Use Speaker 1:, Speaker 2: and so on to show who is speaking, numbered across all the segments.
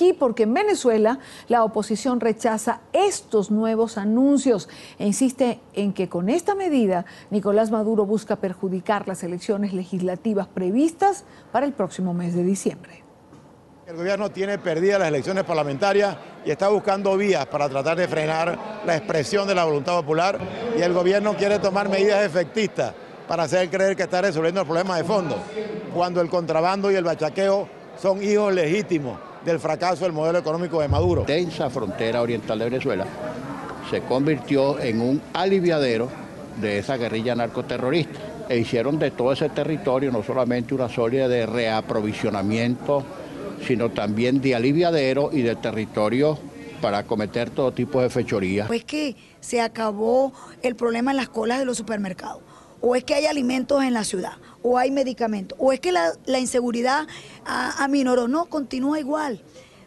Speaker 1: aquí porque en Venezuela la oposición rechaza estos nuevos anuncios e insiste en que con esta medida Nicolás Maduro busca perjudicar las elecciones legislativas previstas para el próximo mes de diciembre.
Speaker 2: El gobierno tiene perdidas las elecciones parlamentarias y está buscando vías para tratar de frenar la expresión de la voluntad popular, y el gobierno quiere tomar medidas efectistas para hacer creer que está resolviendo el problema de fondo, cuando el contrabando y el bachaqueo son hijos legítimos del fracaso del modelo económico de Maduro.
Speaker 3: La extensa frontera oriental de Venezuela se convirtió en un aliviadero de esa guerrilla narcoterrorista e hicieron de todo ese territorio no solamente una zona de reaprovisionamiento, sino también de aliviadero y de territorio para cometer todo tipo de fechorías.
Speaker 4: ¿O es que se acabó el problema en las colas de los supermercados? ¿O es que hay alimentos en la ciudad? ¿O hay medicamentos? ¿O es que la inseguridad aminoró? No, continúa igual.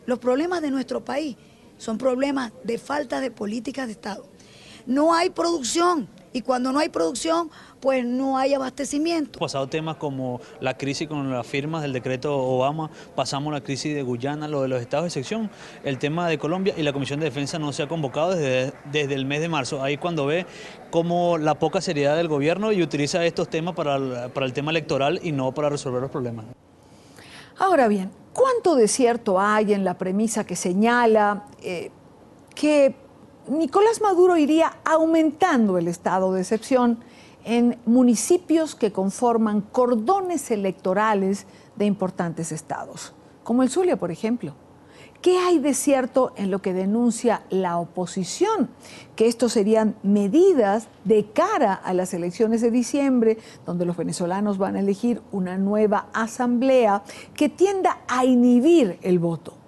Speaker 4: Los problemas de nuestro país son problemas de falta de políticas de Estado. No hay producción, y cuando no hay producción, pues no hay abastecimiento.
Speaker 5: Pasado temas como la crisis con las firmas del decreto Obama, pasamos la crisis de Guyana, lo de los estados de excepción, el tema de Colombia, y la Comisión de Defensa no se ha convocado desde el mes de marzo. Ahí cuando ve como la poca seriedad del gobierno y utiliza estos temas para el tema electoral y no para resolver los problemas.
Speaker 1: Ahora bien, ¿cuánto de cierto hay en la premisa que señala que Nicolás Maduro iría aumentando el estado de excepción en municipios que conforman cordones electorales de importantes estados, como el Zulia, por ejemplo? ¿Qué hay de cierto en lo que denuncia la oposición? Que estos serían medidas de cara a las elecciones de diciembre, donde los venezolanos van a elegir una nueva asamblea que tienda a inhibir el voto.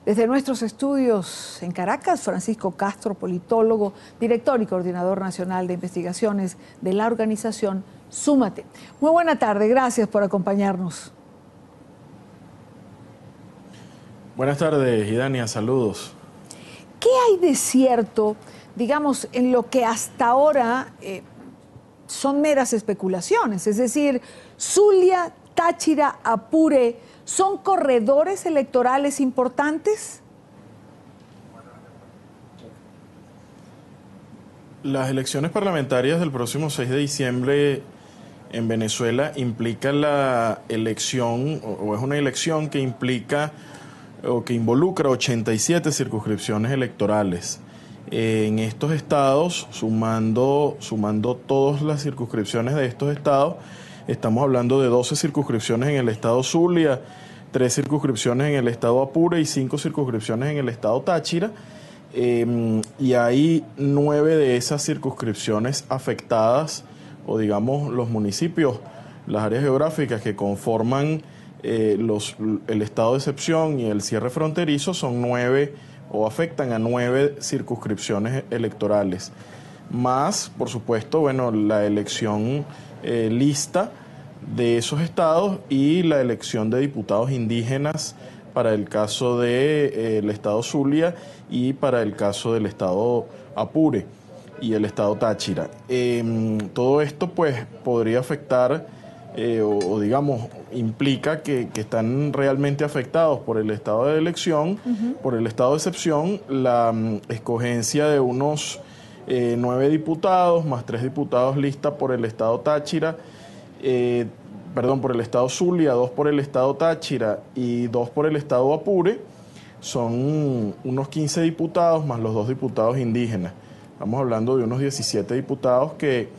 Speaker 1: Desde nuestros estudios en Caracas, Francisco Castro, politólogo, director y coordinador nacional de investigaciones de la organización Súmate. Muy buena tarde, gracias por acompañarnos.
Speaker 6: Buenas tardes, Idania, saludos.
Speaker 1: ¿Qué hay de cierto, digamos, en lo que hasta ahora son meras especulaciones? Es decir, Zulia, Táchira, Apure, ¿son corredores electorales importantes?
Speaker 6: Las elecciones parlamentarias del próximo 6 de diciembre en Venezuela implica la elección, o es una elección que implica o que involucra 87 circunscripciones electorales. En estos estados, sumando todas las circunscripciones de estos estados, estamos hablando de 12 circunscripciones en el estado Zulia, 3 circunscripciones en el estado Apure y 5 circunscripciones en el estado Táchira. Y hay 9 de esas circunscripciones afectadas, o digamos los municipios, las áreas geográficas que conforman el estado de excepción y el cierre fronterizo, son 9 o afectan a 9 circunscripciones electorales. Más, por supuesto, bueno, la elección lista de esos estados y la elección de diputados indígenas para el caso del estado Zulia y para el caso del estado Apure y el estado Táchira. Todo esto pues podría afectar o digamos implica que están realmente afectados por el estado de elección, por el estado de excepción, la escogencia de unos 9 diputados más 3 diputados lista por el estado Táchira, por el estado Zulia, 2 por el estado Táchira y 2 por el estado Apure. Son unos 15 diputados más los 2 diputados indígenas. Estamos hablando de unos 17 diputados que,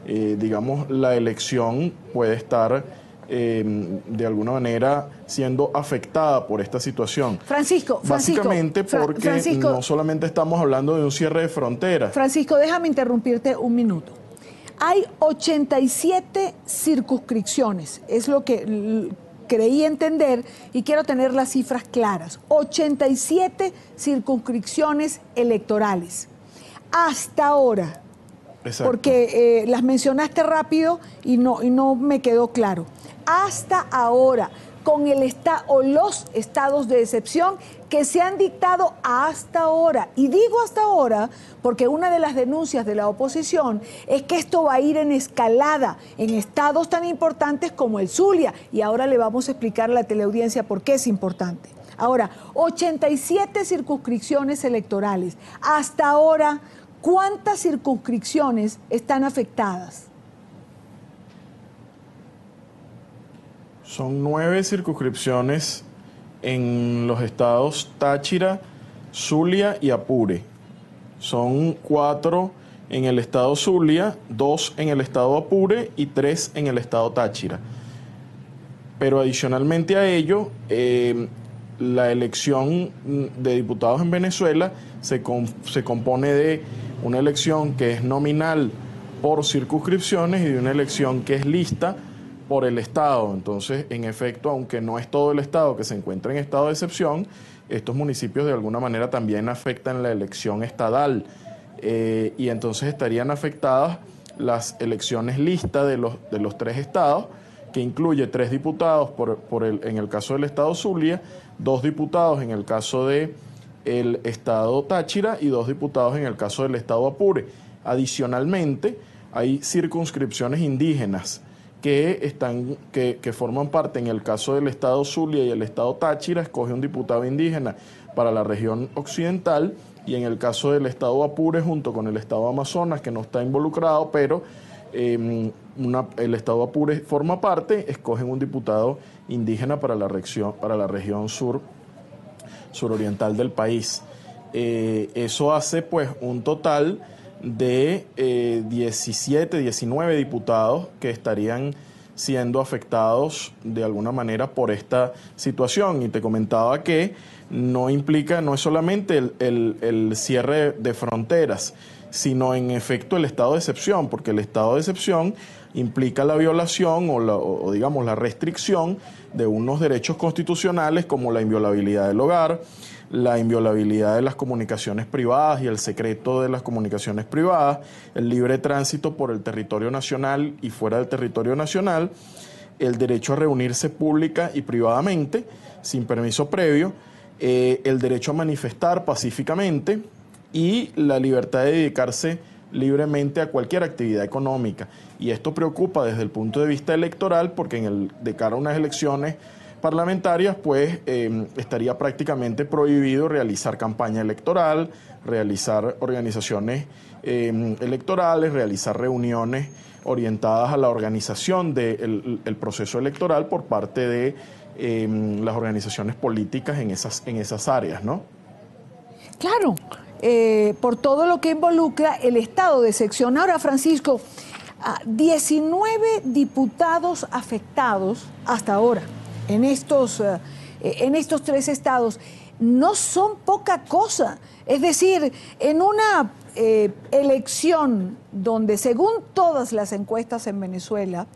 Speaker 6: digamos, la elección puede estar de alguna manera siendo afectada por esta situación. Básicamente porque no solamente estamos hablando de un cierre de fronteras.
Speaker 1: Francisco, déjame interrumpirte un minuto. Hay 87 circunscripciones, es lo que creí entender y quiero tener las cifras claras. 87 circunscripciones electorales. Hasta ahora, exacto, porque las mencionaste rápido y no me quedó claro. Hasta ahora, con los estados de excepción que se han dictado hasta ahora. Y digo hasta ahora porque una de las denuncias de la oposición es que esto va a ir en escalada en estados tan importantes como el Zulia. Y ahora le vamos a explicar a la teleaudiencia por qué es importante. Ahora, 87 circunscripciones electorales. Hasta ahora, ¿cuántas circunscripciones están afectadas?
Speaker 6: Son 9 circunscripciones en los estados Táchira, Zulia y Apure. Son 4 en el estado Zulia, 2 en el estado Apure y 3 en el estado Táchira. Pero adicionalmente a ello, la elección de diputados en Venezuela se compone de una elección que es nominal por circunscripciones y de una elección que es lista por el Estado. Entonces, en efecto, aunque no es todo el Estado que se encuentra en estado de excepción, estos municipios de alguna manera también afectan la elección estadal, y entonces estarían afectadas las elecciones listas de los 3 estados, que incluye 3 diputados en el caso del estado Zulia, 2 diputados en el caso del estado Táchira y 2 diputados en el caso del estado Apure. Adicionalmente, hay circunscripciones indígenas que forman parte. En el caso del estado Zulia y el estado Táchira, escoge un diputado indígena para la región occidental, y en el caso del estado Apure, junto con el estado Amazonas, que no está involucrado, pero el estado Apure forma parte, escogen un diputado indígena para la región suroriental del país. Eso hace pues un total de 19 diputados que estarían siendo afectados de alguna manera por esta situación. Y te comentaba que no es solamente el cierre de fronteras, sino en efecto el estado de excepción, porque el estado de excepción implica la violación o digamos la restricción de unos derechos constitucionales como la inviolabilidad del hogar, la inviolabilidad de las comunicaciones privadas y el secreto de las comunicaciones privadas, el libre tránsito por el territorio nacional y fuera del territorio nacional, el derecho a reunirse pública y privadamente, sin permiso previo, el derecho a manifestar pacíficamente y la libertad de dedicarse libremente a cualquier actividad económica. Y esto preocupa desde el punto de vista electoral, porque de cara a unas elecciones parlamentarias, pues estaría prácticamente prohibido realizar campaña electoral, realizar organizaciones electorales, realizar reuniones orientadas a la organización del proceso electoral por parte de las organizaciones políticas en esas áreas, ¿no?
Speaker 1: Claro, por todo lo que involucra el estado de excepción. Ahora, Francisco, 19 diputados afectados hasta ahora en estos 3 estados no son poca cosa. Es decir, en una elección donde, según todas las encuestas en Venezuela,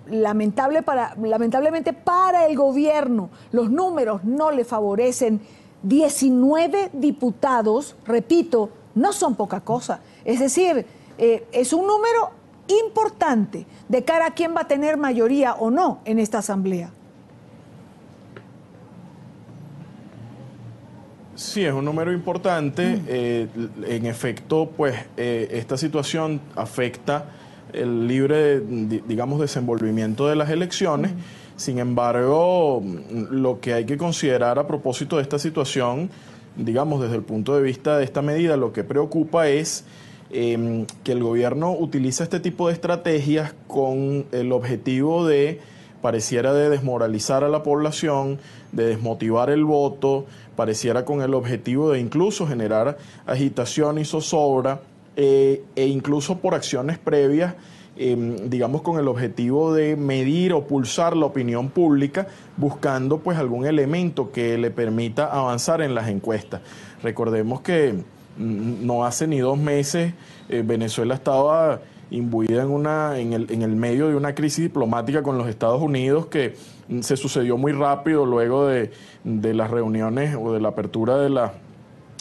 Speaker 1: lamentablemente para el gobierno los números no le favorecen, 19 diputados, repito, no son poca cosa. Es decir, es un número importante de cara a quién va a tener mayoría o no en esta asamblea.
Speaker 6: Sí, es un número importante. En efecto, pues esta situación afecta el libre, digamos, desenvolvimiento de las elecciones. Sin embargo, lo que hay que considerar a propósito de esta situación, digamos, desde el punto de vista de esta medida, lo que preocupa es que el gobierno utiliza este tipo de estrategias con el objetivo pareciera de desmoralizar a la población, de desmotivar el voto, pareciera con el objetivo de incluso generar agitación y zozobra, e incluso por acciones previas, digamos con el objetivo de medir o pulsar la opinión pública, buscando pues algún elemento que le permita avanzar en las encuestas. Recordemos que no hace ni 2 meses Venezuela estaba imbuida en el medio de una crisis diplomática con los Estados Unidos que se sucedió muy rápido luego de las reuniones o de la apertura de la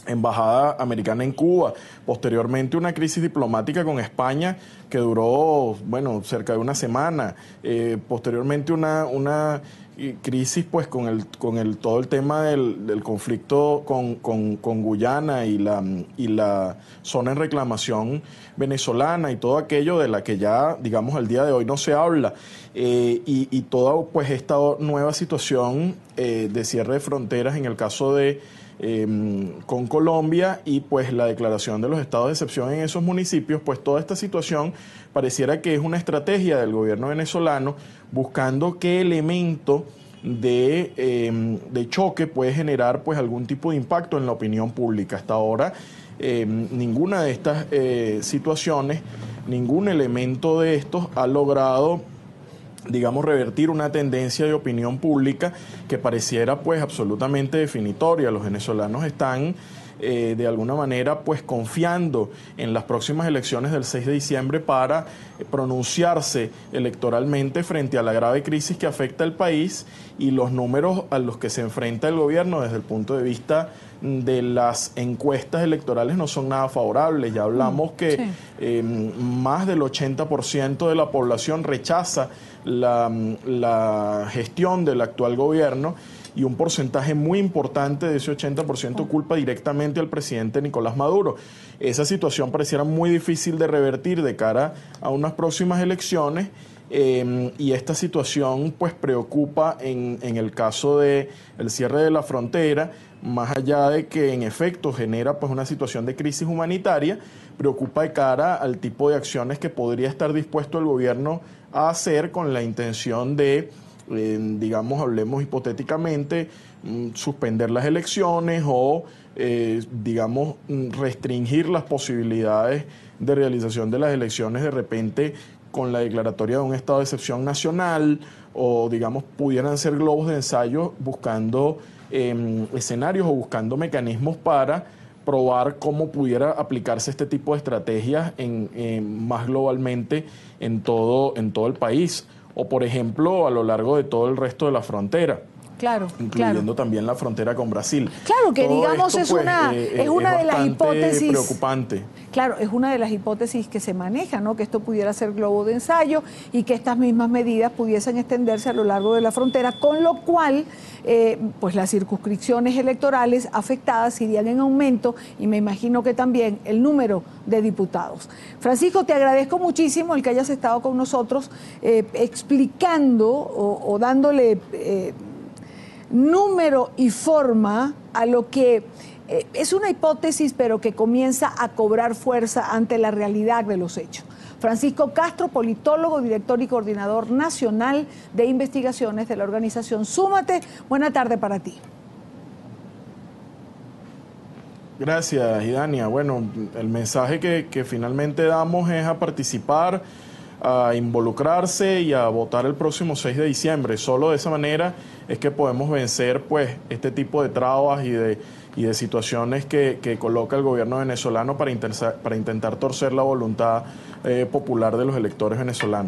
Speaker 6: embajada americana en Cuba. Posteriormente una crisis diplomática con España que duró, cerca de una semana. Posteriormente una crisis pues con todo el tema del conflicto con Guyana y la zona en reclamación venezolana y todo aquello de la que ya, digamos, al día de hoy no se habla, y toda pues esta nueva situación de cierre de fronteras en el caso de con Colombia y pues la declaración de los estados de excepción en esos municipios, pues toda esta situación pareciera que es una estrategia del gobierno venezolano buscando qué elemento de choque puede generar pues algún tipo de impacto en la opinión pública. Hasta ahora ninguna de estas situaciones, ningún elemento de estos ha logrado, digamos, revertir una tendencia de opinión pública que pareciera pues absolutamente definitoria. Los venezolanos están de alguna manera pues confiando en las próximas elecciones del 6 de diciembre para pronunciarse electoralmente frente a la grave crisis que afecta al país y los números a los que se enfrenta el gobierno desde el punto de vista de las encuestas electorales no son nada favorables. Ya hablamos que más del 80% de la población rechaza la gestión del actual gobierno y un porcentaje muy importante de ese 80% culpa directamente al presidente Nicolás Maduro. Esa situación pareciera muy difícil de revertir de cara a unas próximas elecciones, y esta situación pues preocupa en el caso del cierre de la frontera, más allá de que en efecto genera pues una situación de crisis humanitaria, preocupa de cara al tipo de acciones que podría estar dispuesto el gobierno a hacer con la intención de digamos, hablemos hipotéticamente, suspender las elecciones o, digamos, restringir las posibilidades de realización de las elecciones de repente con la declaratoria de un estado de excepción nacional o, digamos, pudieran ser globos de ensayo buscando escenarios o buscando mecanismos para probar cómo pudiera aplicarse este tipo de estrategias más globalmente en todo el país. O, por ejemplo, a lo largo de todo el resto de la frontera.
Speaker 1: Claro,
Speaker 6: incluyendo también la frontera con Brasil.
Speaker 1: Claro, que
Speaker 6: todo
Speaker 1: digamos
Speaker 6: esto,
Speaker 1: es una de las hipótesis
Speaker 6: preocupante.
Speaker 1: Claro, es una de las hipótesis que se maneja, ¿no? Que esto pudiera ser globo de ensayo y que estas mismas medidas pudiesen extenderse a lo largo de la frontera, con lo cual pues las circunscripciones electorales afectadas irían en aumento y me imagino que también el número de diputados. Francisco, te agradezco muchísimo el que hayas estado con nosotros explicando o dándole número y forma a lo que es una hipótesis, pero que comienza a cobrar fuerza ante la realidad de los hechos. Francisco Castro, politólogo, director y coordinador nacional de investigaciones de la organización Súmate. Buena tarde para ti.
Speaker 6: Gracias, Idania. Bueno, el mensaje que finalmente damos es a participar, a involucrarse y a votar el próximo 6 de diciembre. Solo de esa manera es que podemos vencer pues este tipo de trabas y de situaciones que coloca el gobierno venezolano para intentar torcer la voluntad popular de los electores venezolanos.